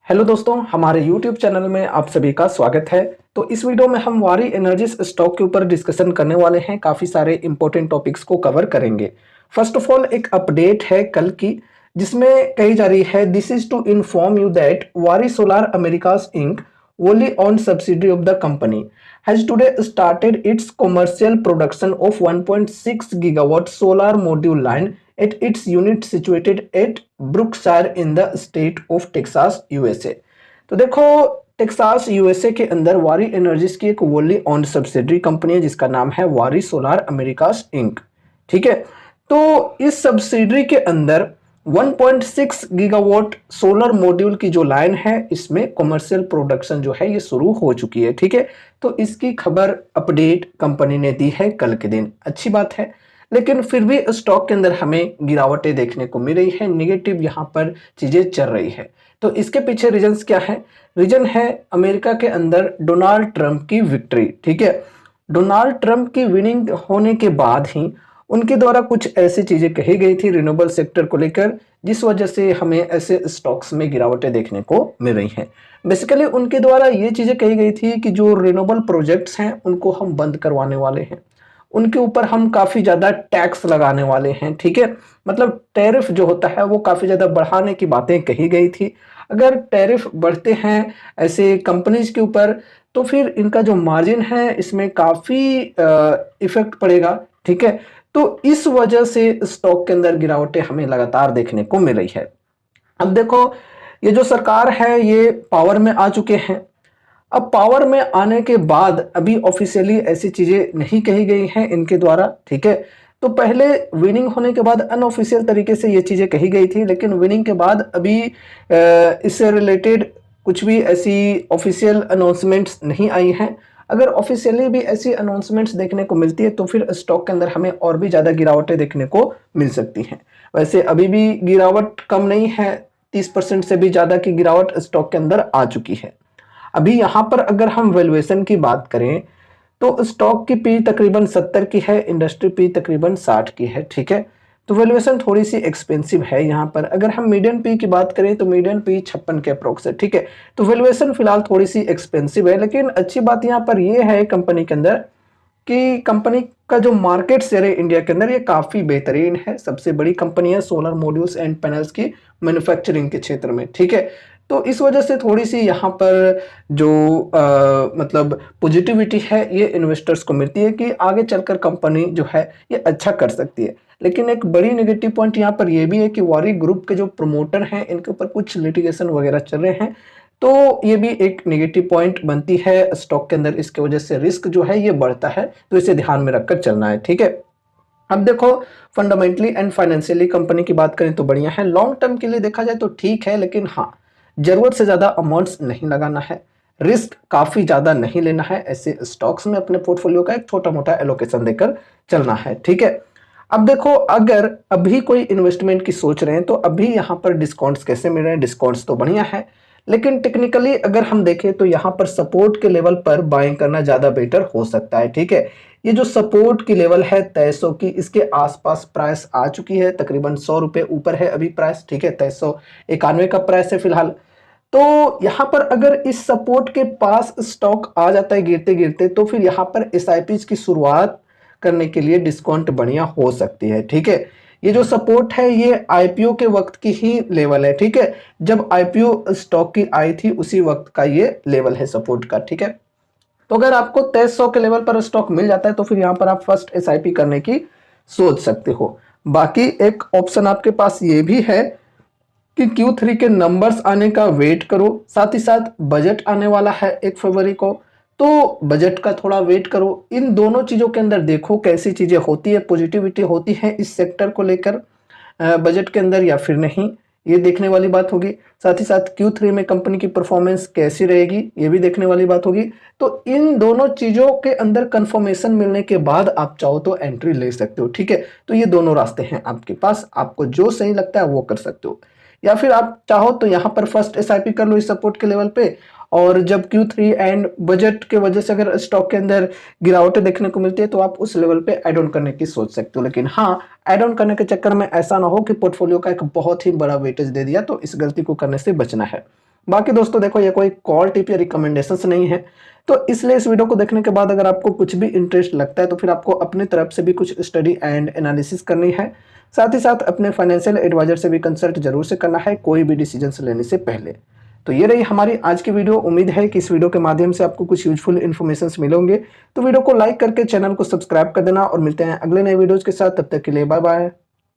Hello दोस्तों, हमारे YouTube channel में आप सभी का स्वागत है। तो इस वीडियो में हम वारी एनर्जीज स्टॉक के ऊपर डिस्कशन करने वाले हैं। काफ़ी सारे इंपॉर्टेंट टॉपिक्स को कवर करेंगे। फर्स्ट ऑफ ऑल एक अपडेट है कल की, जिसमें कही जा रही है, this is to inform you that Waaree solar Americas Inc wholly owned subsidiary of the company has today started its commercial production of 1.6 gigawatt solar module line at its unit situated at Brookshire in the state of Texas, USA। तो देखो, Texas USA के अंदर वारी energies की एक वोली owned subsidiary company है जिसका नाम है वारी सोलार अमेरिकास इंक। ठीक है, तो इस सब्सिडरी के अंदर 1.6 गीगावाट सोलर मॉड्यूल की जो लाइन है, इसमें कमर्शियल प्रोडक्शन जो है ये शुरू हो चुकी है। ठीक है, तो इसकी खबर अपडेट कंपनी ने दी है कल के दिन। अच्छी बात है, लेकिन फिर भी स्टॉक के अंदर हमें गिरावटें देखने को मिल रही है, निगेटिव यहाँ पर चीजें चल रही है। तो इसके पीछे रीजंस क्या है? रीजन है अमेरिका के अंदर डोनाल्ड ट्रंप की विक्ट्री। ठीक है, डोनाल्ड ट्रंप की विनिंग होने के बाद ही उनके द्वारा कुछ ऐसी चीजें कही गई थी रिन्यूएबल सेक्टर को लेकर, जिस वजह से हमें ऐसे स्टॉक्स में गिरावटें देखने को मिल रही हैं। बेसिकली उनके द्वारा ये चीजें कही गई थी कि जो रिन्यूएबल प्रोजेक्ट्स हैं उनको हम बंद करवाने वाले हैं, उनके ऊपर हम काफी ज्यादा टैक्स लगाने वाले हैं। ठीक है, मतलब टैरिफ जो होता है वो काफी ज्यादा बढ़ाने की बातें कही गई थी। अगर टैरिफ बढ़ते हैं ऐसे कंपनीज के ऊपर तो फिर इनका जो मार्जिन है इसमें काफी इफेक्ट पड़ेगा। ठीक है, तो इस वजह से स्टॉक के अंदर गिरावटें हमें लगातार देखने को मिल रही है। अब देखो, ये जो सरकार है ये पावर में आ चुके हैं। अब पावर में आने के बाद अभी ऑफिशियली ऐसी चीजें नहीं कही गई हैं इनके द्वारा। ठीक है, तो पहले विनिंग होने के बाद अनऑफिशियल तरीके से ये चीजें कही गई थी, लेकिन विनिंग के बाद अभी इससे रिलेटेड कुछ भी ऐसी ऑफिशियल अनाउंसमेंट्स नहीं आई हैं। अगर ऑफिशियली भी ऐसी अनाउंसमेंट्स देखने को मिलती है तो फिर स्टॉक के अंदर हमें और भी ज़्यादा गिरावटें देखने को मिल सकती हैं। वैसे अभी भी गिरावट कम नहीं है, 30% से भी ज़्यादा की गिरावट स्टॉक के अंदर आ चुकी है। अभी यहाँ पर अगर हम वैल्यूएशन की बात करें तो स्टॉक की पी तकरीबन 70 की है, इंडस्ट्री पी तकरीबन 60 की है। ठीक है, तो वैल्यूएशन थोड़ी सी एक्सपेंसिव है यहाँ पर। अगर हम मीडियन पी की बात करें तो मीडियन पी 56 के अप्रोक्स है। ठीक है, तो वैल्यूएशन फिलहाल थोड़ी सी एक्सपेंसिव है, लेकिन अच्छी बात यहाँ पर ये है कंपनी के अंदर कि कंपनी का जो मार्केट शेयर है इंडिया के अंदर ये काफ़ी बेहतरीन है। सबसे बड़ी कंपनी है सोलर मॉड्यूल्स एंड पैनल्स की मैन्युफैक्चरिंग के क्षेत्र में। ठीक है, तो इस वजह से थोड़ी सी यहाँ पर जो मतलब पॉजिटिविटी है ये इन्वेस्टर्स को मिलती है कि आगे चलकर कंपनी जो है ये अच्छा कर सकती है। लेकिन एक बड़ी नेगेटिव पॉइंट यहाँ पर ये भी है कि वारी ग्रुप के जो प्रमोटर हैं इनके ऊपर कुछ लिटिगेशन वगैरह चल रहे हैं, तो ये भी एक नेगेटिव पॉइंट बनती है स्टॉक के अंदर। इसके वजह से रिस्क जो है ये बढ़ता है, तो इसे ध्यान में रखकर चलना है। ठीक है, अब देखो, फंडामेंटली एंड फाइनेंशियली कंपनी की बात करें तो बढ़िया है। लॉन्ग टर्म के लिए देखा जाए तो ठीक है, लेकिन हाँ, जरूरत से ज्यादा अमाउंट्स नहीं लगाना है, रिस्क काफी ज्यादा नहीं लेना है। ऐसे स्टॉक्स में अपने पोर्टफोलियो का एक छोटा मोटा एलोकेशन देकर चलना है। ठीक है, अब देखो, अगर अभी कोई इन्वेस्टमेंट की सोच रहे हैं तो अभी यहाँ पर डिस्काउंट्स कैसे मिल रहे हैं? डिस्काउंट्स तो बढ़िया है, लेकिन टेक्निकली अगर हम देखें तो यहाँ पर सपोर्ट के लेवल पर बाइंग करना ज्यादा बेटर हो सकता है। ठीक है, ये जो सपोर्ट की लेवल है 2300 की, इसके आसपास प्राइस आ चुकी है, तकरीबन 100 रुपए ऊपर है अभी प्राइस। ठीक है, 2391 का प्राइस है फिलहाल। तो यहाँ पर अगर इस सपोर्ट के पास स्टॉक आ जाता है गिरते गिरते, तो फिर यहाँ पर एसआईपी की शुरुआत करने के लिए डिस्काउंट बढ़िया हो सकती है। ठीक है, ये जो सपोर्ट है ये आईपीओ के वक्त की ही लेवल है। ठीक है, जब आईपीओ स्टॉक की आई थी उसी वक्त का ये लेवल है सपोर्ट का। ठीक है, तो अगर आपको 2300 के लेवल पर स्टॉक मिल जाता है तो फिर यहाँ पर आप फर्स्ट एसआईपी करने की सोच सकते हो। बाकी एक ऑप्शन आपके पास ये भी है कि Q3 के नंबर्स आने का वेट करो, साथ ही साथ बजट आने वाला है 1 फरवरी को, तो बजट का थोड़ा वेट करो। इन दोनों चीज़ों के अंदर देखो कैसी चीज़ें होती है, पॉजिटिविटी होती है इस सेक्टर को लेकर बजट के अंदर या फिर नहीं, ये देखने वाली बात होगी। साथ ही साथ Q3 में कंपनी की परफॉर्मेंस कैसी रहेगी ये भी देखने वाली बात होगी। तो इन दोनों चीज़ों के अंदर कंफर्मेशन मिलने के बाद आप चाहो तो एंट्री ले सकते हो। ठीक है, तो ये दोनों रास्ते हैं आपके पास, आपको जो सही लगता है वो कर सकते हो, या फिर आप चाहो तो यहाँ पर फर्स्ट एसआईपी कर लो इस सपोर्ट के लेवल पे, और जब Q3 एंड बजट के वजह से अगर स्टॉक के अंदर गिरावटें देखने को मिलती है तो आप उस लेवल पे ऐड ऑन करने की सोच सकते हो। लेकिन हाँ, ऐड ऑन करने के चक्कर में ऐसा ना हो कि पोर्टफोलियो का एक बहुत ही बड़ा वेटेज दे दिया, तो इस गलती को करने से बचना है। बाकी दोस्तों देखो, ये कोई कॉल टिप या रिकमेंडेशंस नहीं है। तो इसलिए इस वीडियो को देखने के बाद अगर आपको कुछ भी इंटरेस्ट लगता है तो फिर आपको अपनी तरफ से भी कुछ स्टडी एंड एनालिसिस करनी है। साथ ही साथ अपने फाइनेंशियल एडवाइजर से भी कंसल्ट जरूर से करना है कोई भी डिसीजन लेने से पहले। तो ये रही हमारी आज की वीडियो। उम्मीद है कि इस वीडियो के माध्यम से आपको कुछ यूजफुल इन्फॉर्मेशन मिलेंगे। तो वीडियो को लाइक करके चैनल को सब्सक्राइब कर देना और मिलते हैं अगले नए वीडियोज के साथ। तब तक के लिए बाय बाय।